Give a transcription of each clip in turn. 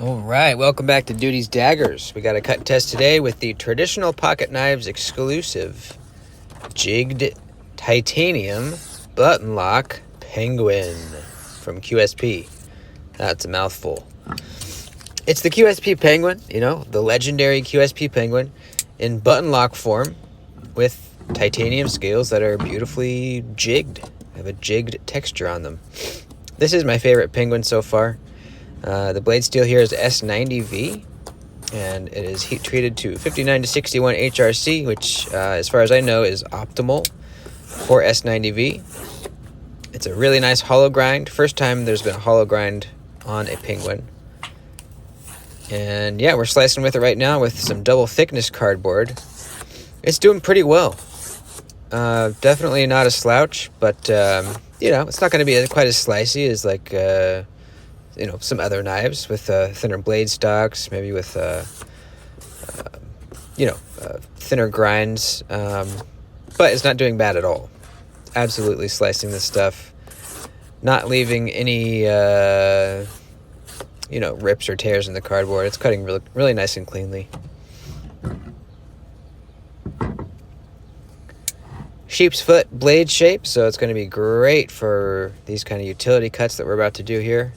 All right, welcome back to Duty's Daggers. We got a cut test today with the Traditional Pocket Knives exclusive jigged titanium button lock penguin from QSP. That's a mouthful. It's the QSP penguin, the legendary QSP penguin in button lock form with titanium scales that are beautifully jigged. They have a jigged texture on them. This is my favorite penguin so far. The blade steel here is S90V, and it is heat treated to 59 to 61 HRC, which, as far as I know, is optimal for S90V. It's a really nice hollow grind. First time there's been a hollow grind on a penguin. And yeah, we're slicing with it right now with some double thickness cardboard. It's doing pretty well. Definitely not a slouch, but it's not going to be quite as slicey as like some other knives with thinner blade stocks, maybe with thinner grinds, but it's not doing bad at all. Absolutely slicing this stuff, not leaving any rips or tears in the cardboard. It's cutting really, really nice and cleanly. Sheep's foot blade shape, so it's going to be great for these kind of utility cuts that we're about to do here.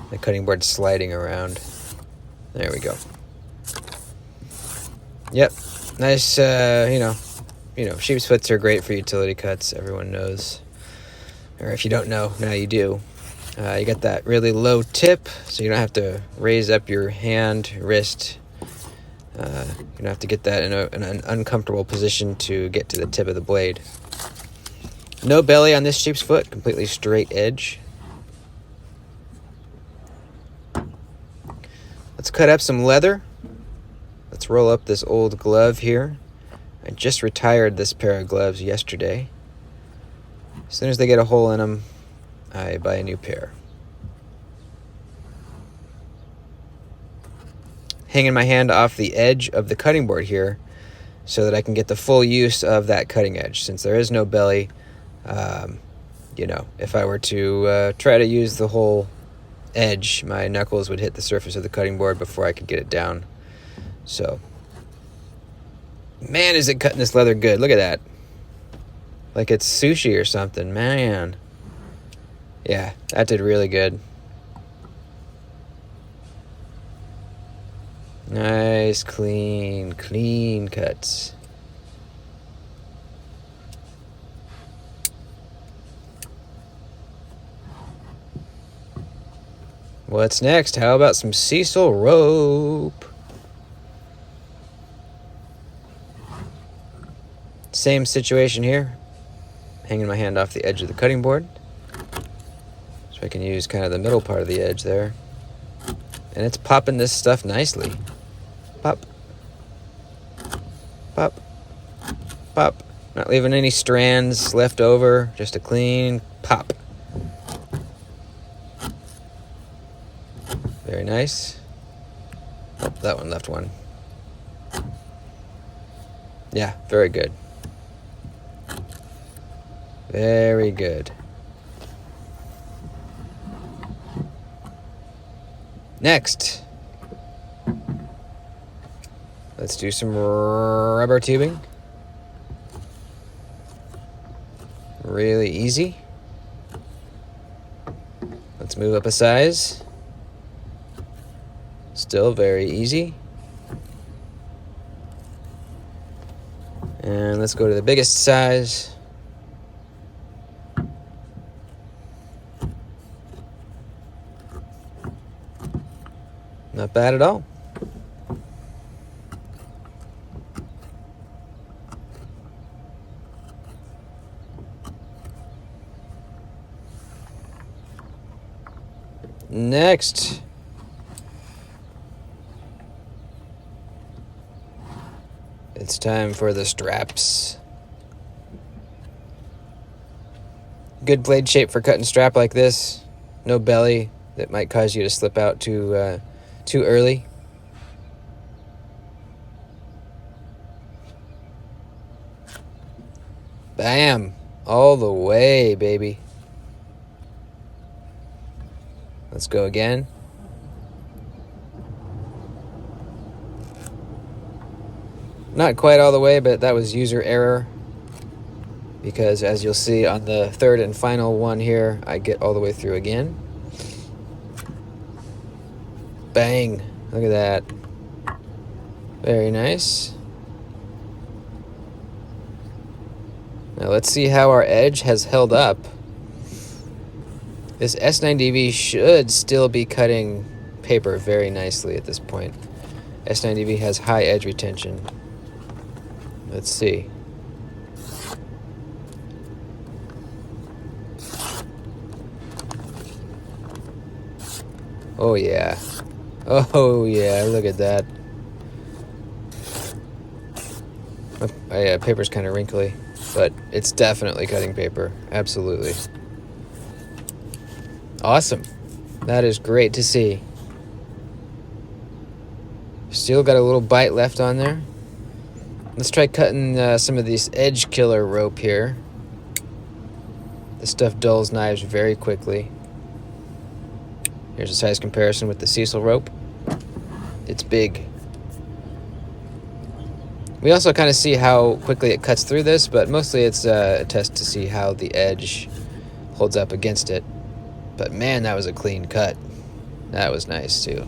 The cutting board sliding around. There we go. Yep, nice. Sheep's foots are great for utility cuts. Everyone knows, or if you don't know, now you do. You got that really low tip, so you don't have to raise up your hand, wrist. You don't have to get that in an uncomfortable position to get to the tip of the blade. No belly on this sheep's foot, completely straight edge. Let's cut up some leather. Let's roll up this old glove here. I just retired this pair of gloves yesterday. As soon as they get a hole in them, I buy a new pair. Hanging my hand off the edge of the cutting board here so that I can get the full use of that cutting edge. Since there is no belly, if I were to try to use the whole edge, my knuckles would hit the surface of the cutting board before I could get it down. So, man, is it cutting this leather good. Look at that. Like it's sushi or something, man. Yeah, that did really good. Nice, clean cuts. What's next? How about some Cecil rope? Same situation here. Hanging my hand off the edge of the cutting board. So I can use kind of the middle part of the edge there. And it's popping this stuff nicely. Pop. Pop. Pop. Not leaving any strands left over. Just a clean pop. Very nice. Oh, that one left one. Yeah, very good. Very good. Next, let's do some rubber tubing. Really easy. Let's move up a size. Still very easy. And let's go to the biggest size. Not bad at all. Next, it's time for the straps. Good blade shape for cutting strap like this. No belly that might cause you to slip out too early. Bam! All the way, baby. Let's go again. Not quite all the way, but that was user error. Because as you'll see on the third and final one here, I get all the way through again. Bang! Look at that. Very nice. Now let's see how our edge has held up. This S90V should still be cutting paper very nicely at this point. S90V has high edge retention. Let's see. Oh yeah. Oh yeah, look at that. Oh, yeah, paper's kind of wrinkly, but it's definitely cutting paper. Absolutely. Awesome. That is great to see. Still got a little bite left on there. Let's try cutting some of this edge killer rope here. This stuff dulls knives very quickly. Here's a size comparison with the Cecil rope. It's big. We also kind of see how quickly it cuts through this, but mostly it's a test to see how the edge holds up against it. But man, that was a clean cut. That was nice too.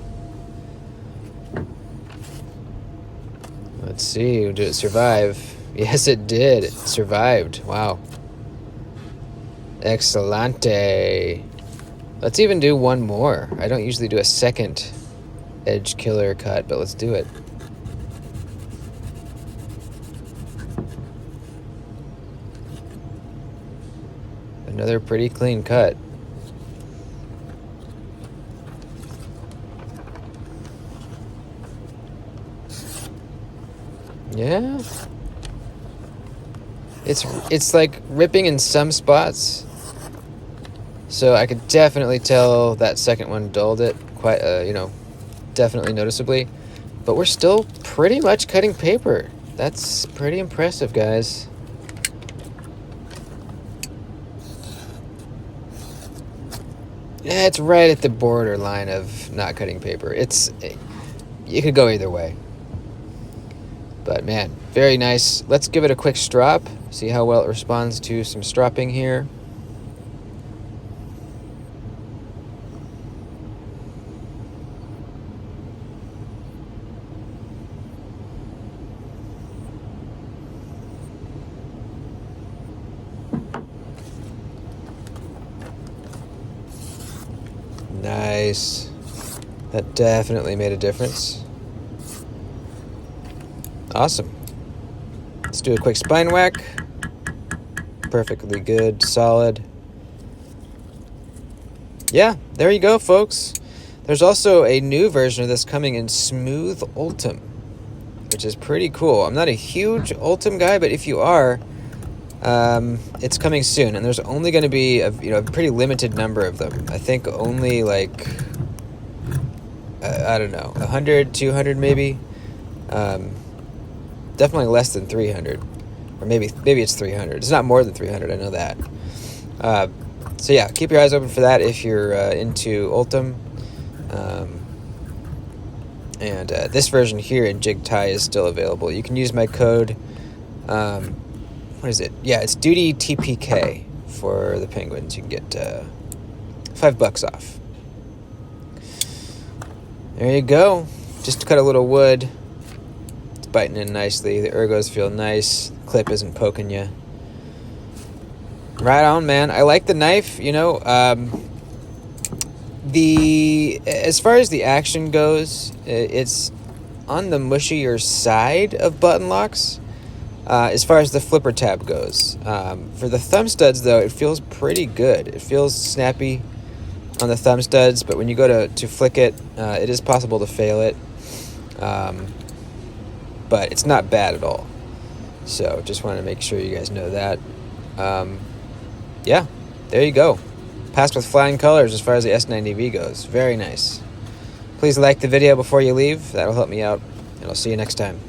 Let's see, did it survive? Yes, it did. It survived. Wow. Excelente. Let's even do one more. I don't usually do a second edge killer cut, but let's do it. Another pretty clean cut. Yeah. It's like ripping in some spots. So I could definitely tell that second one dulled it quite, definitely noticeably. But we're still pretty much cutting paper. That's pretty impressive, guys. Yeah, it's right at the borderline of not cutting paper. You could go either way. But man, very nice. Let's give it a quick strop. See how well it responds to some stropping here. Nice. That definitely made a difference. Awesome. Let's do a quick spine whack. Perfectly good, solid. Yeah, there you go, folks. There's also a new version of this coming in Smooth Ultim, which is pretty cool. I'm not a huge Ultim guy, but if you are, it's coming soon, and there's only going to be a pretty limited number of them. I think only like I don't know, 100, 200 maybe. Definitely less than 300, or maybe it's 300. It's not more than 300. I know that. So yeah, keep your eyes open for that if you're into Ultim. And this version here in Jig Tie is still available. You can use my code. What is it? Yeah, it's Duty TPK for the Penguins. You can get $5 off. There you go. Just to cut a little wood. It's biting in nicely. The ergos feel nice. The clip isn't poking you. Right on, man. I like the knife. As far as the action goes, it's on the mushier side of button locks. As far as the flipper tab goes. For the thumb studs, though, it feels pretty good. It feels snappy on the thumb studs, but when you go to flick it, it is possible to fail it. But it's not bad at all. So just wanted to make sure you guys know that. Yeah, there you go. Passed with flying colors as far as the S90V goes. Very nice. Please like the video before you leave. That'll help me out, and I'll see you next time.